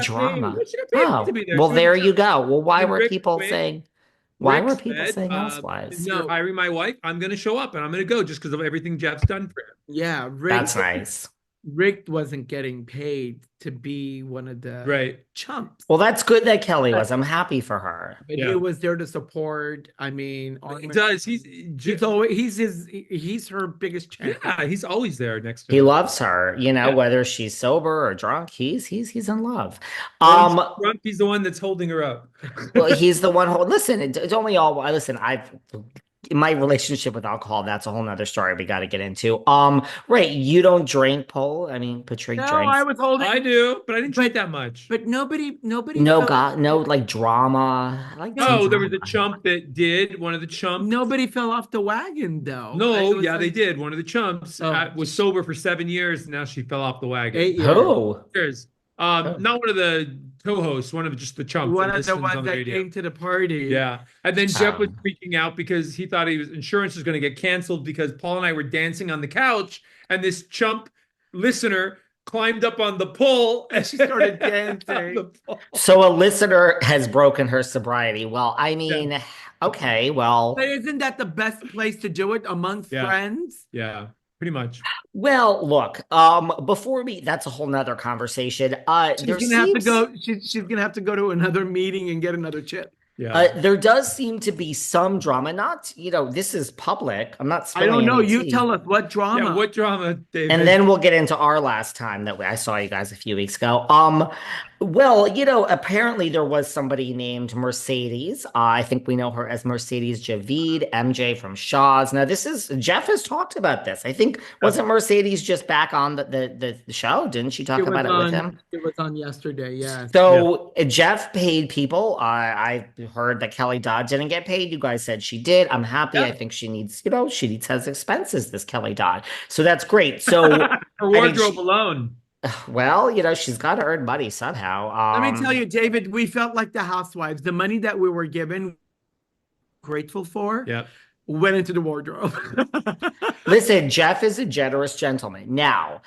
drama. She got paid to Oh, be there. well, She was a there you judge. go. Well, why And were people why Rick were people said, saying since Housewives? you're No, hiring my wife, I'm going to show up and I'm going to go just because of everything Jeff's done for him. yeah, That's nice. Rick wasn't getting paid to be one of the Right. chumps. Well, that's good that Kelly But, was. I'm happy for her. but he Yeah. was there to support. I mean, He does. he's her biggest champion. Yeah, he's always there next to He her. loves her, Yeah. whether she's sober or drunk, he's in love. Or when she's Um, drunk, he's the one that's holding her up. well, he's the one who, listen, it's only all, listen, I've, my relationship with alcohol, that's a whole nother story we got to get into. Right, you don't drink, Pol? I mean, Patrik No, I drinks. was holding, I do, but I didn't drink that much. but nobody No, felt God, no, like drama. I like some Oh, there was drama. a chump that did, one of the chumps. nobody fell off the wagon though. It No, was yeah, they like did. One of the chumps Oh. was sober for 7 years. Now she fell off the wagon. 8 years. Who? Years. Oh. Not one of the co-hosts, one of just the chumps One that of the listens ones on the that radio. came to the party. Yeah. And then Jeff was Um, freaking out because he thought insurance was going to get canceled because Paul and I were dancing on the couch and this chump listener climbed up on the pole And she started dancing. so a listener has broken her sobriety. Well, I Yeah. mean, okay, well, But isn't that the best place to do it among Yeah. friends? Yeah, pretty much. well, look, before we, that's a whole nother conversation. She's There gonna have to seems, go. She's gonna have to go to another meeting and get another chip. Yeah. there does seem to be some drama. Not, this is public. I'm not I don't spilling know. any You tea. tell us what Yeah, drama. what drama, David? And then we'll get into our last time that I saw you guys a few weeks ago. Well, apparently there was somebody named Mercedes. I think we know her as Mercedes Javid, MJ from Shaw's. Now, Jeff has talked about this. I think, wasn't Mercedes just back on the show? Didn't she talk about it with him? It was on yesterday. Yeah. So Jeff paid people. I heard that Kelly Dodd didn't get paid. You guys said she did. I'm happy. Yeah. I think she needs has expenses, this Kelly Dodd. So that's great. So Her wardrobe alone. well, she's got to earn money somehow. Let me tell you, David, we felt like the housewives. The money that we were given, grateful for, Yeah. went into the wardrobe. Listen, Jeff is a generous gentleman. Now,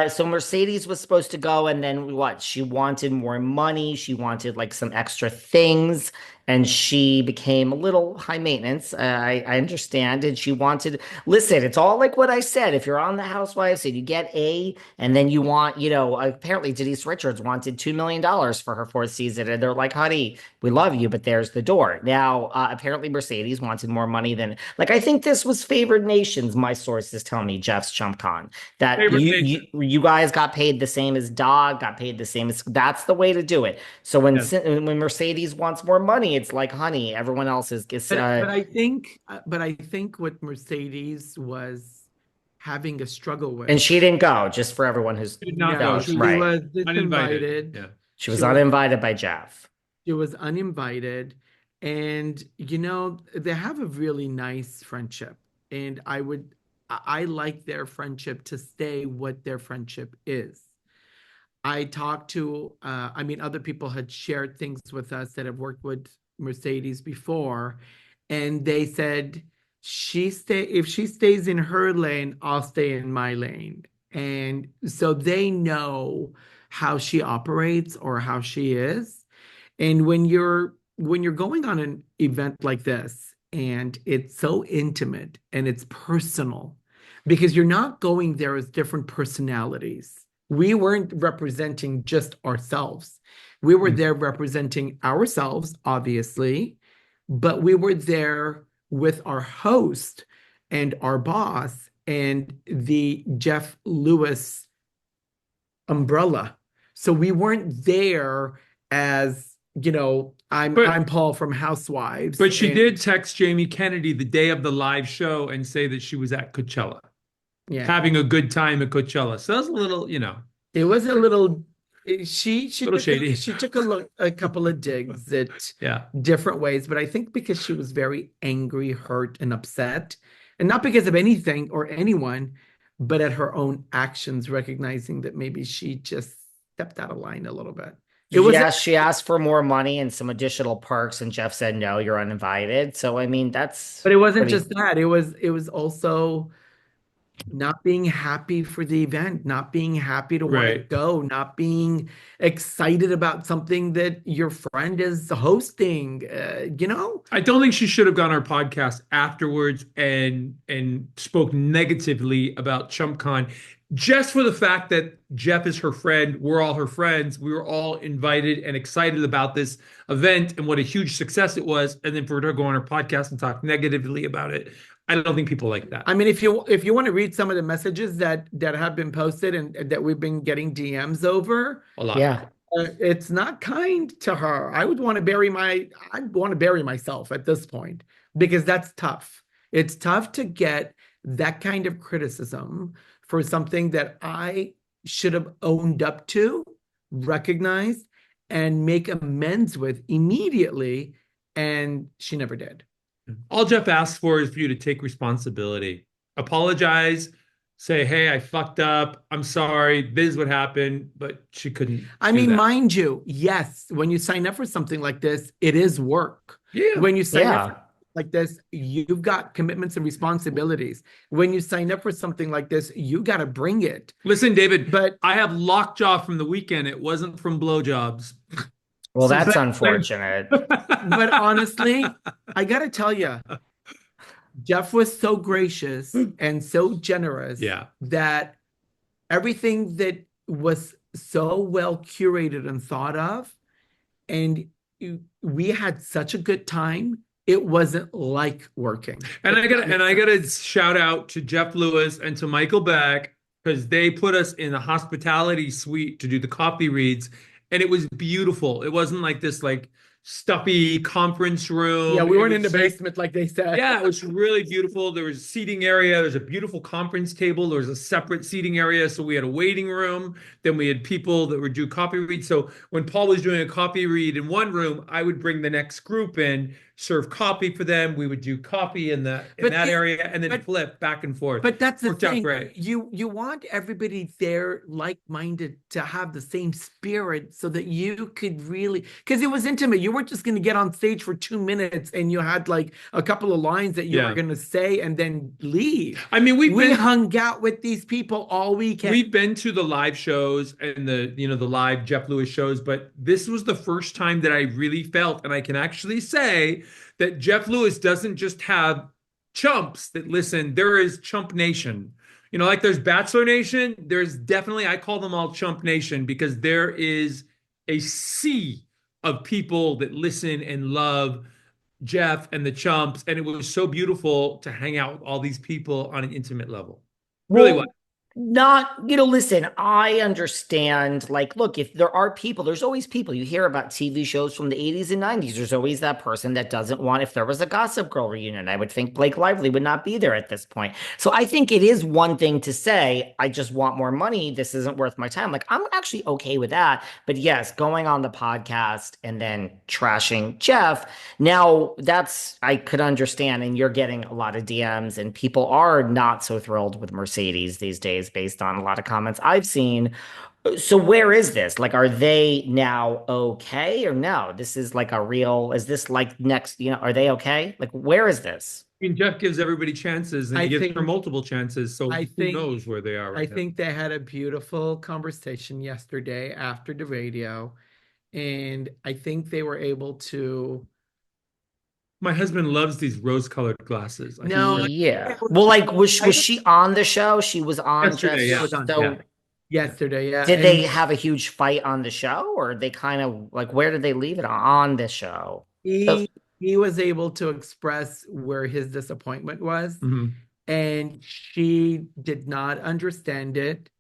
so Mercedes was supposed to go, and then what? She wanted more money. She wanted like some extra things, and she became a little high maintenance. I understand. And she wanted, listen, it's all like what I said. If you're on the Housewives and you get and then you want, apparently Denise Richards wanted $2 million for her fourth season. And they're like, honey, we love you, but there's the door. Now, apparently Mercedes wanted more money than, like, I think this was favored nations. My sources tell me, Jeff's Chump Con, that you guys got paid the same as Dog, got paid the same as, that's the way to do it. So when Mercedes wants more money, it's like, honey, everyone else is. but I think what Mercedes was having a struggle with, and she didn't go. Just for everyone who's Did not no, go. she right. was Uninvited. disinvited. Yeah. She was uninvited by Jeff. She was uninvited, and they have a really nice friendship, and I like their friendship to stay what their friendship is. I talked to, other people had shared things with us that have worked with Mercedes before, and they said if she stays in her lane, I'll stay in my lane. And so they know how she operates or how she is. And when you're going on an event like this and it's so intimate and it's personal, because you're not going there as different personalities. We weren't representing just ourselves. We were there representing ourselves, obviously, but we were there with our host and our boss and the Jeff Lewis umbrella. So we weren't there as, I'm Paul from Housewives. But she did text Jamie Kennedy the day of the live show and say that she was at Coachella, having a good time at Coachella. So that was a little, it was a little. She little shady. She took a couple of digs at different ways, but I think because she was very angry, hurt, and upset, and not because of anything or anyone, but at her own actions, recognizing that maybe she just stepped out of line a little bit. She asked for more money and some additional perks, and Jeff said, no, you're uninvited. So, I mean, that's. But it wasn't just that. It was also not being happy for the event, not being happy to want to Right. go, not being excited about something that your friend is hosting, I don't think she should have gone on our podcast afterwards and spoke negatively about Chump Con, just for the fact that Jeff is her friend. We're all her friends. We were all invited and excited about this event and what a huge success it was. And then for her to go on her podcast and talk negatively about it, I don't think people like that. I mean, if you want to read some of the messages that have been posted and that we've been getting DMs over, A lot. Yeah. it's not kind to her. I'd want to bury myself at this point, because that's tough. It's tough to get that kind of criticism for something that I should have owned up to, recognized, and make amends with immediately, and she never did. All Jeff asks for is for you to take responsibility, apologize, say, hey, I fucked up. I'm sorry. This is what happened. But she couldn't. I do mean, that. mind you, yes, when you sign up for something like this, it is work. Yeah. When you sign up Yeah. for something like this, you've got commitments and responsibilities. When you sign up for something like this, you got to bring it. Listen, David, But I have lockjaw from the weekend. It wasn't from blowjobs. Well, So that's that- unfortunate. but honestly, I got to tell you, Jeff was so gracious and so generous Yeah. that everything that was so well curated and thought of, and we had such a good time. It wasn't like working. And I gotta shout out to Jeff Lewis and to Michael Beck, because they put us in the hospitality suite to do the coffee reads, and it was beautiful. It wasn't like this like stuffy conference room. Yeah, we It weren't in the was- basement like they said. Yeah, it was really beautiful. There was a seating area. There's a beautiful conference table. There was a separate seating area. So we had a waiting room. Then we had people that would do coffee reads. So when Paul was doing a coffee read in one room, I would bring the next group in, serve coffee for them. We would do coffee in that area, and then flip back and forth. But that's the Worked out thing. great. You want everybody there like-minded to have the same spirit, so that you could really, because it was intimate. You weren't just going to get on stage for 2 minutes and you had like a couple of lines that you were going to say and then leave. I mean, we hung out with these people all weekend. We've been to the live shows and the live Jeff Lewis shows, but this was the first time that I really felt, and I can actually say that Jeff Lewis doesn't just have chumps that listen. There is Chump Nation. Like there's Bachelor Nation. There's definitely, I call them all Chump Nation, because there is a sea of people that listen and love Jeff and the Chumps, and it was so beautiful to hang out with all these people on an intimate level. Really was. Listen, I understand, like, look, if there are people, there's always people. You hear about TV shows from the 80s and 90s. There's always that person that doesn't want, if there was a Gossip Girl reunion, I would think Blake Lively would not be there at this point. So I think it is one thing to say, I just want more money. This isn't worth my time. Like, I'm actually okay with that. But yes, going on the podcast and then trashing Jeff, now that's, I could understand. And you're getting a lot of DMs, and people are not so thrilled with Mercedes these days, based on a lot of comments I've seen. So where is this? Like, are they now okay, or no? This is like is this like next, are they okay? Like, where is this? I mean, Jeff gives everybody chances, and he gives her multiple chances. So who knows where they are right now? I think they had a beautiful conversation yesterday after the radio, and I think they were able to. My husband loves these rose-colored glasses. Yeah. Well, like, was she on the show? She was on yesterday. Jeff. Yesterday, yeah. Did they have a huge fight on the show, or they kind of like, where did they leave it on the show? He was able to express where his disappointment was, and she did not understand it.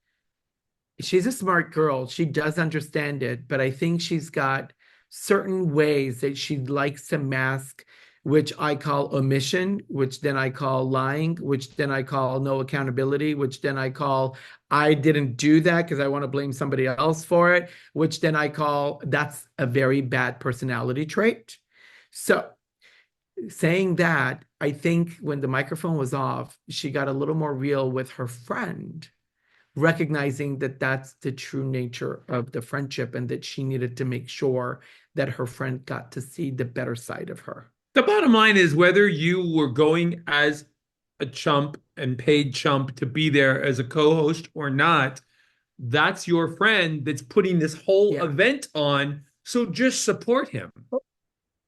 She's a smart girl. She does understand it, but I think she's got certain ways that she likes to mask, which I call omission, which then I call lying, which then I call no accountability, which then I call I didn't do that because I want to blame somebody else for it, which then I call that's a very bad personality trait. So saying that, I think when the microphone was off, she got a little more real with her friend, recognizing that that's the true nature of the friendship, and that she needed to make sure that her friend got to see the better side of her. The bottom line is, whether you were going as a chump and paid chump to be there as a co-host or not, that's your friend that's putting this whole Yeah. event on. So just support him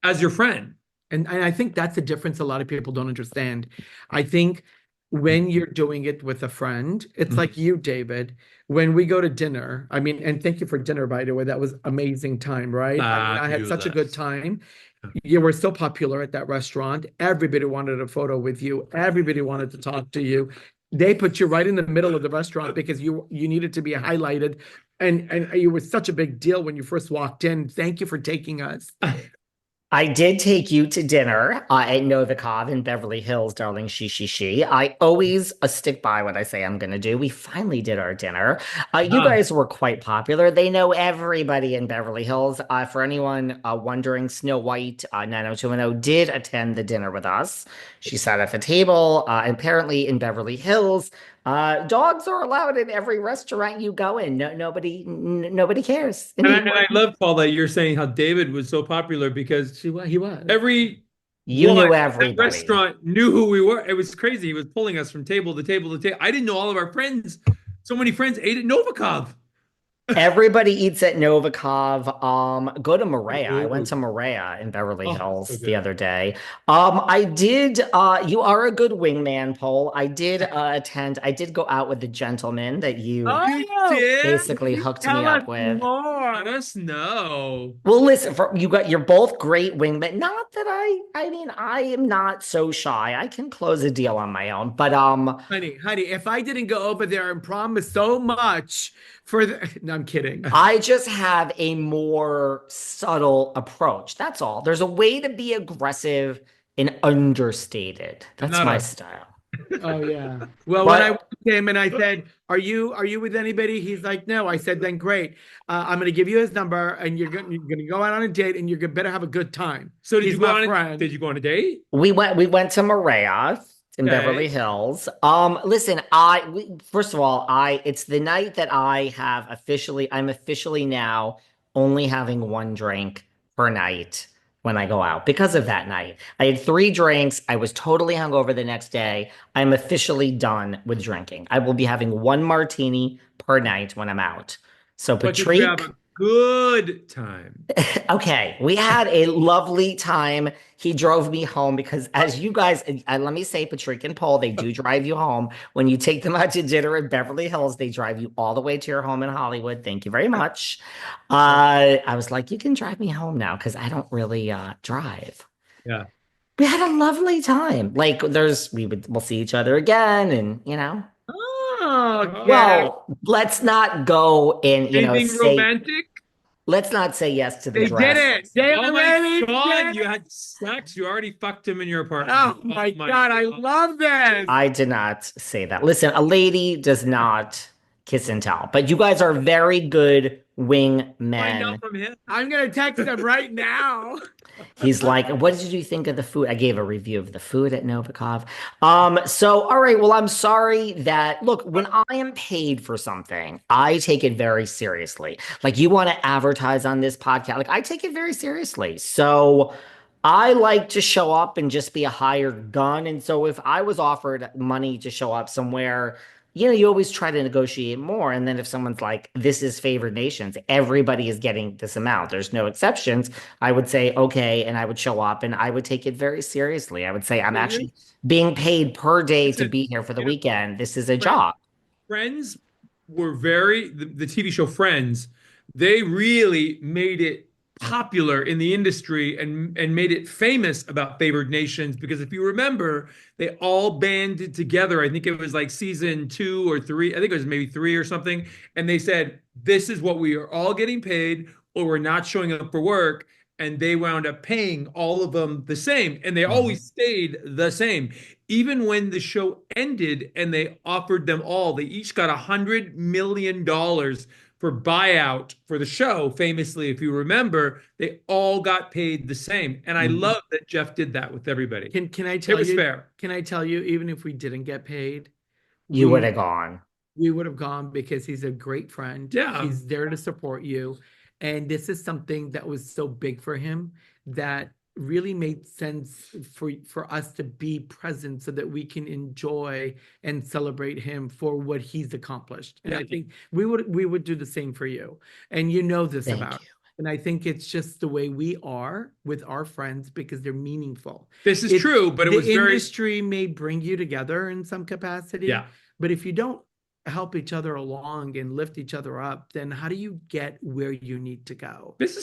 as your friend. And I think that's the difference a lot of people don't understand. I think when you're doing it with a friend, it's like you, David, when we go to dinner. I mean, and thank you for dinner, by the way. That was amazing time, right? I mean, I had such a good time. You were so popular at that restaurant. Everybody wanted a photo with you. Everybody wanted to talk to you. They put you right in the middle of the restaurant because you needed to be highlighted. And you were such a big deal when you first walked in. Thank you for taking us. I did take you to dinner at Novacov in Beverly Hills, darling. She. I always stick by what I say I'm going to do. We finally did our dinner. You guys were quite popular. They know everybody in Beverly Hills. For anyone wondering, Snow White 90210 did attend the dinner with us. She sat at the table. Apparently, in Beverly Hills, dogs are allowed in every restaurant you go in. Nobody cares. And I love, Paul, that you're saying how David was so popular because He was. every You knew one at everybody. that restaurant knew who we were. It was crazy. He was pulling us from table to table to table. I didn't know all of our friends. So many friends ate at Novacov. Everybody eats at Novacov. Go to Morea. I went to Morea in Beverly Hills so the good. other day. I did, you are a good wingman, Pol. I did attend, I did go out with the gentleman that you did? basically hooked me up with. Let us know. Well, listen, you're both great wingmen. Not that I mean, I am not so shy. I can close a deal on my own, but Honey, if I didn't go over there and promise so much for the, no, I'm kidding. I just have a more subtle approach. That's all. There's a way to be aggressive and understated. That's Not my us. style. Oh yeah. Well, But- when I went to him and I said, "Are you with anybody?" He's like, "No." I said, "Then great. I'm going to give you his number, and you're going to go out on a date, and you're better have a good time." So He's my friend. did you go on a date? We went to Morea in Okay. Beverly Hills. Listen, first of all, it's the night that I'm officially now only having one drink per night when I go out because of that night. I had 3 drinks. I was totally hungover the next day. I'm officially done with drinking. I will be having 1 martini per night when I'm out. So But did you have Patrik, a good time? okay, we had a lovely time. He drove me home because, as you guys, and let me say, Patrik and Pol, they do drive you home. When you take them out to dinner in Beverly Hills, they drive you all the way to your home in Hollywood. Thank you very much. I was like, you can drive me home now because I don't really drive. Yeah. We had a lovely time. Like, we'll see each other again, and Oh, okay. well, let's not go and Anything romantic? let's not say yes to the They dress. did it. They Oh already my God, did you it. had sex. You already fucked him in your apartment. Oh my God, I love this. I did not say that. Listen, a lady does not kiss and tell, but you guys are very good Find wingmen. out from him. I'm gonna text him right now. He's like, what did you think of the food? I gave a review of the food at Novacov. So all right, well, I'm sorry that look, when I am paid for something, I take it very seriously. Like you want to advertise on this podcast, like I take it very seriously. So I like to show up and just be a hired gun. And so if I was offered money to show up somewhere, you always try to negotiate more. And then if someone's like, this is favored nations, everybody is getting this amount, there's no exceptions. I would say, okay. And I would show up and I would take it very seriously. I would say, I'm actually being paid per day to be here for the weekend. This is a job. Friends were the TV show Friends, they really made it popular in the industry and made it famous about favored nations because if you remember, they all banded together. I think it was like season 2 or 3. I think it was maybe 3 or something. And they said, this is what we are all getting paid or we're not showing up for work. And they wound up paying all of them the same. And they always stayed the same. Even when the show ended and they offered them all, they each got $100 million for buyout for the show. Famously, if you remember, they all got paid the same. And I love that Jeff did that with everybody. Can I tell you? It was fair. Can I tell you? Even if we didn't get paid, You would have gone. we would have gone because he's a great friend. Yeah. He's there to support you. And this is something that was so big for him that really made sense for us to be present so that we can enjoy and celebrate him for what he's accomplished. And I think we would do the same for you. And you know this Thank about. you. And I think it's just the way we are with our friends because they're meaningful. This is true, but it was the very industry may bring you together in some capacity. Yeah. But if you don't help each other along and lift each other up, then how do you get where you need to go? This is